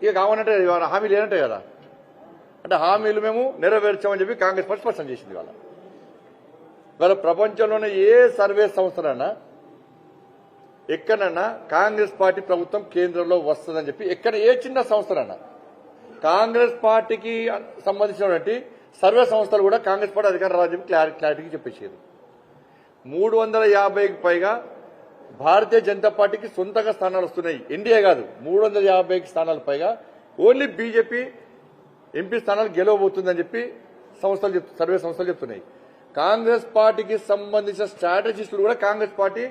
ఇక కావాలంటే హామీలు ఏనంటే కదా, అంటే హామీలు మేము నెరవేర్చామని చెప్పి కాంగ్రెస్ పార్టీ స్పష్టం చేసింది. వాళ్ళ ప్రపంచంలోనే ఏ సర్వే సంస్థలన్నా ఎక్కడన్నా కాంగ్రెస్ పార్టీ ప్రభుత్వం కేంద్రంలో వస్తుందని చెప్పి ఎక్కడ ఏ చిన్న సంస్థలన్నా కాంగ్రెస్ పార్టీకి సంబంధించినటువంటి సర్వే సంస్థలు కూడా కాంగ్రెస్ పార్టీ అధికారం రాదని చెప్పి క్లారిటీకి చెప్పేసారు. 350కి పైగా భారతీయ జనతా పార్టీకి సొంతంగా స్థానాలు వస్తున్నాయి. ఎన్డీఏ కాదు, 350 స్థానాలు పైగా ఓన్లీ బీజేపీ ఎంపీ స్థానాలు గెలవబోతుందని చెప్పి సర్వే సంస్థలు చెప్తున్నాయి. కాంగ్రెస్ పార్టీకి సంబంధించిన స్ట్రాటజిస్టులు కూడా కాంగ్రెస్ పార్టీ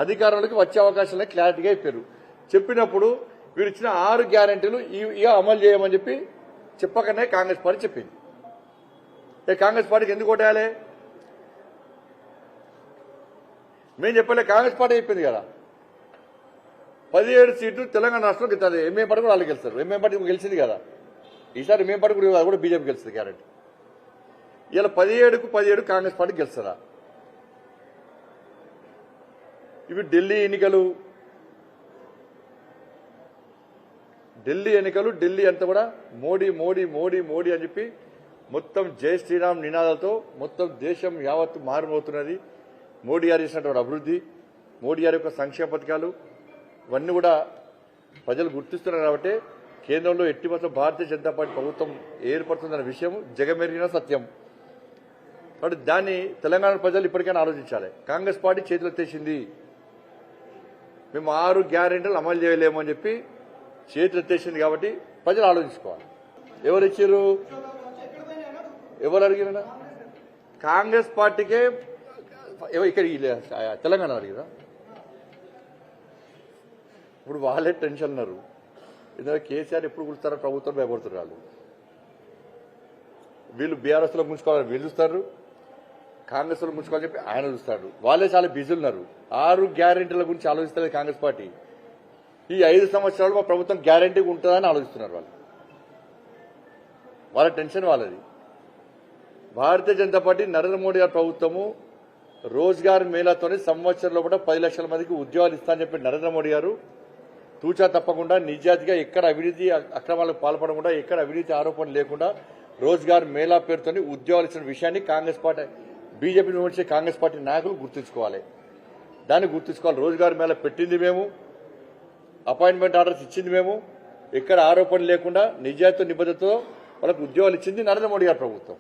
అధికారంలోకి వచ్చే అవకాశాలని క్లారిటీగా చెప్పారు. చెప్పినప్పుడు వీరు ఇచ్చిన 6 గ్యారెంటీలు ఇక అమలు చేయమని చెప్పి చెప్పకనే కాంగ్రెస్ పార్టీ చెప్పింది. కాంగ్రెస్ పార్టీకి ఎందుకు ఓటేయాలి? మేము చెప్పలే, కాంగ్రెస్ పార్టీ చెప్పింది కదా. 17 సీట్లు తెలంగాణ రాష్ట్రంలో గెలుస్తుంది. ఎంఏ పార్టీ కూడా వాళ్ళు గెలుస్తారు. ఎంఏ పార్టీ గెలిచింది కదా, ఈసారి ఎంఏ పార్టీ కూడా బీజేపీ గెలుస్తుంది గ్యారెంటీ. ఇలా 17కు 17 కాంగ్రెస్ పార్టీ గెలుస్తారా? ఇవి ఢిల్లీ ఎన్నికలు ఢిల్లీ అంతా కూడా మోడీ మోడీ మోడీ మోడీ అని చెప్పి మొత్తం జై శ్రీరామ్ నినాదాలతో మొత్తం దేశం యావత్తు మారిపోతున్నది. మోడీ గారు చేసినటువంటి అభివృద్ధి, మోడీ గారి యొక్క సంక్షేమ పథకాలు ఇవన్నీ కూడా ప్రజలు గుర్తిస్తున్నారు. కాబట్టి కేంద్రంలో ఎట్టి మాత్రం భారతీయ జనతా పార్టీ ప్రభుత్వం ఏర్పడుతుందన్న విషయం జగమెరిగిన సత్యం. కాబట్టి దాన్ని తెలంగాణ ప్రజలు ఇప్పటికైనా ఆలోచించాలి. కాంగ్రెస్ పార్టీ చేతులు ఎత్తేసింది, మేము 6 గ్యారెంటీలు అమలు చేయలేము అని చెప్పి చేతులు ఎత్తేసింది. కాబట్టి ప్రజలు ఆలోచించుకోవాలి. ఎవరిచ్చారు, ఎవరు అడిగినా? కాంగ్రెస్ పార్టీకే ఇక్కడ తెలంగాణ అడిగిరా? ఇప్పుడు వాళ్ళే టెన్షన్ ఉన్నారు. ఎందుకంటే కేసీఆర్ ఎప్పుడు కూర్చుతారో ప్రభుత్వం భయపడుతున్నారు. వీళ్ళు బీఆర్ఎస్ లో ముంచుకోవాలని వీళ్ళు చూస్తారు, కాంగ్రెస్ లో ముంచుకోవాలని చెప్పి ఆయన చూస్తాడు. వాళ్ళే చాలా బిజీ ఉన్నారు. 6 గ్యారెంటీల గురించి ఆలోచిస్తారు కాంగ్రెస్ పార్టీ. ఈ 5 సంవత్సరాలు మా ప్రభుత్వం గ్యారెంటీగా ఉంటుందని ఆలోచిస్తున్నారు వాళ్ళు. వాళ్ళ టెన్షన్ వాళ్ళది. భారతీయ జనతా పార్టీ నరేంద్ర మోడీ గారి ప్రభుత్వము రోజ్గార్ మేళాతోనే సంవత్సరంలో కూడా 10 లక్షల మందికి ఉద్యోగాలు ఇస్తానని చెప్పి నరేంద్ర మోడీ గారు తూచా తప్పకుండా నిజాతిగా ఎక్కడ అవినీతి అక్రమాలకు పాల్పడకుండా ఎక్కడ అవినీతి ఆరోపణలు లేకుండా రోజ్గార్ మేళా పేరుతోని ఉద్యోగాలు ఇచ్చిన విషయాన్ని కాంగ్రెస్ పార్టీ బీజేపీ నుంచి కాంగ్రెస్ పార్టీ నాయకులు గుర్తుంచుకోవాలి. దాన్ని గుర్తుంచుకోవాలి. రోజ్గార్ మేళా పెట్టింది మేము, అపాయింట్మెంట్ ఆర్డర్స్ ఇచ్చింది మేము, ఎక్కడ ఆరోపణలు లేకుండా నిజాయితీ నిబద్ధతతో వాళ్ళకు ఉద్యోగాలు ఇచ్చింది నరేంద్ర మోడీ గారి ప్రభుత్వం.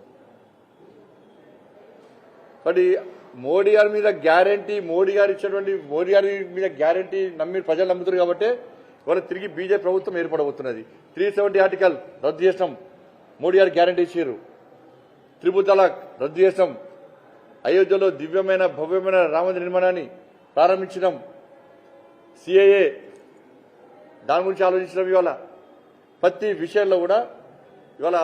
కాబట్టి మోడీ గారి మీద గ్యారెంటీ, మోడీ గారి మీద గ్యారెంటీ నమ్మి ప్రజలు నమ్ముతారు. కాబట్టి ఇవాళ తిరిగి బీజేపీ ప్రభుత్వం ఏర్పడబోతున్నది. 370 ఆర్టికల్ రద్దు చేసినాం, మోడీ గారు గ్యారెంటీ ఇచ్చారు. త్రిపుల్ తలాక్ రద్దు చేసినాం. అయోధ్యలో దివ్యమైన భవ్యమైన రామమందిర నిర్మాణాన్ని ప్రారంభించడం. సిఏఏ దాని గురించి ఆలోచించడం. ఇవాళ ప్రతి విషయంలో కూడా ఇవాళ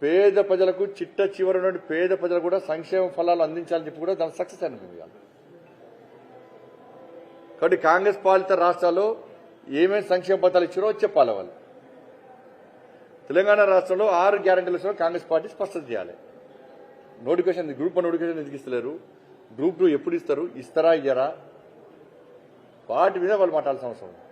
పేద ప్రజలకు చిట్ట చివరి నుండి పేద ప్రజలకు కూడా సంక్షేమ ఫలాలు అందించాలని చెప్పి కూడా దాని సక్సెస్ అయినది ఇవాళ. కాబట్టి కాంగ్రెస్ పాలిత రాష్ట్రాల్లో ఏమేమి సంక్షేమ పథకాలు ఇచ్చారో చెప్పాలి వాళ్ళు. తెలంగాణ రాష్ట్రంలో 6 గ్యారెంటీలు ఇచ్చినా కాంగ్రెస్ పార్టీ స్పష్టత చేయాలి. నోటిఫికేషన్ గ్రూప్ 1 నోటిఫికేషన్ ఎందుకు ఇస్తలేరు, గ్రూప్ 2 ఎప్పుడు ఇస్తారు, ఇస్తారా ఇయ్యరా, వాటి మీద వాళ్ళు మాట్లాడాల్సిన అవసరం ఉంది.